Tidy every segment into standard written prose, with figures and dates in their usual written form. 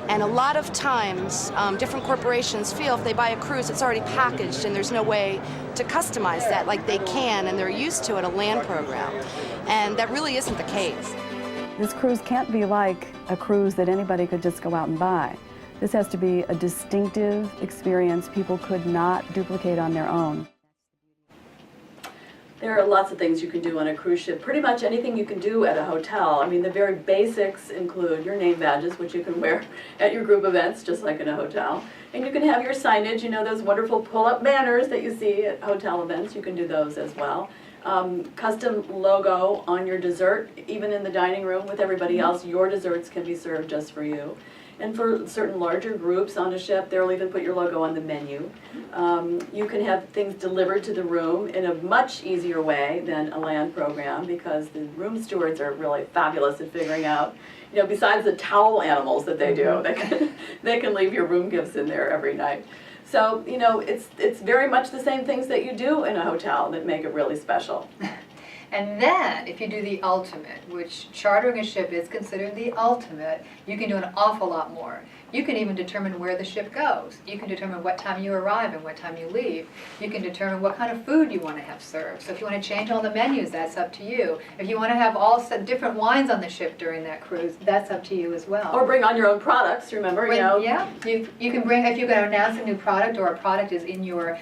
And a lot of times, different corporations feel if they buy a cruise, it's already packaged and there's no way to customize that like they can and they're used to at a land program. And that really isn't the case. This cruise can't be like a cruise that anybody could just go out and buy. This has to be a distinctive experience people could not duplicate on their own. There are lots of things you can do on a cruise ship. Pretty much anything you can do at a hotel. I mean, the very basics include your name badges, which you can wear at your group events, just like in a hotel. And you can have your signage, you know, those wonderful pull-up banners that you see at hotel events. You can do those as well. Custom logo on your dessert, even in the dining room with everybody else, your desserts can be served just for you. And for certain larger groups on a ship, they'll even put your logo on the menu. You can have things delivered to the room in a much easier way than a land program because the room stewards are really fabulous at figuring out, you know, besides the towel animals that they do, they can leave your room gifts in there every night. So, you know, it's very much the same things that you do in a hotel that make it really special. And then, if you do the ultimate, which chartering a ship is considered the ultimate, you can do an awful lot more. You can even determine where the ship goes. You can determine what time you arrive and what time you leave. You can determine what kind of food you want to have served. So if you want to change all the menus, that's up to you. If you want to have all different wines on the ship during that cruise, that's up to you as well. Or bring on your own products, remember, you know. Yeah, you can bring, if you're going to announce a new product or a product is in your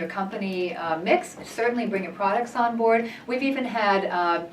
company mix, certainly bring your products on board. We've even had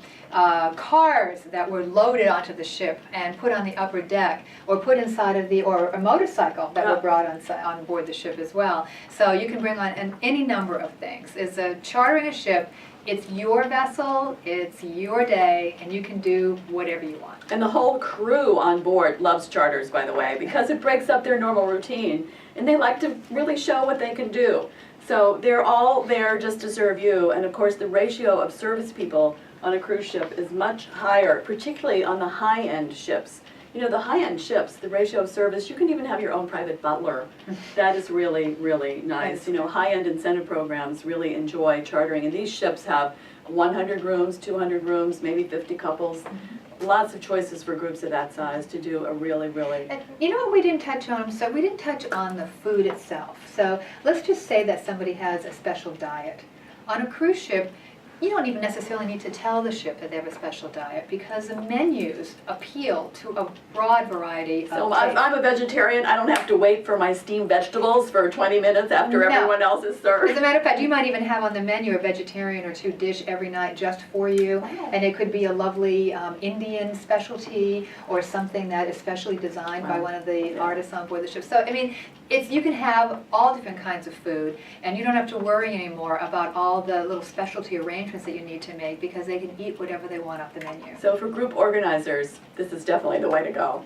cars that were loaded onto the ship and put on the upper deck or put inside of or a motorcycle that were brought on board the ship as well. So you can bring on any number of things. Chartering a ship, it's your vessel, it's your day, and you can do whatever you want. And the whole crew on board loves charters, by the way, because it breaks up their normal routine, and they like to really show what they can do. So they're all there just to serve you, and of course the ratio of service people on a cruise ship is much higher, particularly on the high-end ships. You know, the high-end ships, the ratio of service, you can even have your own private butler. That is really, really nice. You know, high-end incentive programs really enjoy chartering, and these ships have 100 rooms, 200 rooms, maybe 50 couples. Lots of choices for groups of that size to do a really, really... And you know what we didn't touch on? So we didn't touch on the food itself. So let's just say that somebody has a special diet. On a cruise ship, you don't even necessarily need to tell the ship that they have a special diet because the menus appeal to a broad variety of So I'm a vegetarian. I don't have to wait for my steamed vegetables for 20 minutes after everyone else is served. As a matter of fact, you might even have on the menu a vegetarian or two dish every night just for you. And it could be a lovely Indian specialty or something that is specially designed by one of the artists on board the ship. So, I mean, you can have all different kinds of food, and you don't have to worry anymore about all the little specialty arrangements that you need to make because they can eat whatever they want off the menu. So for group organizers, this is definitely the way to go.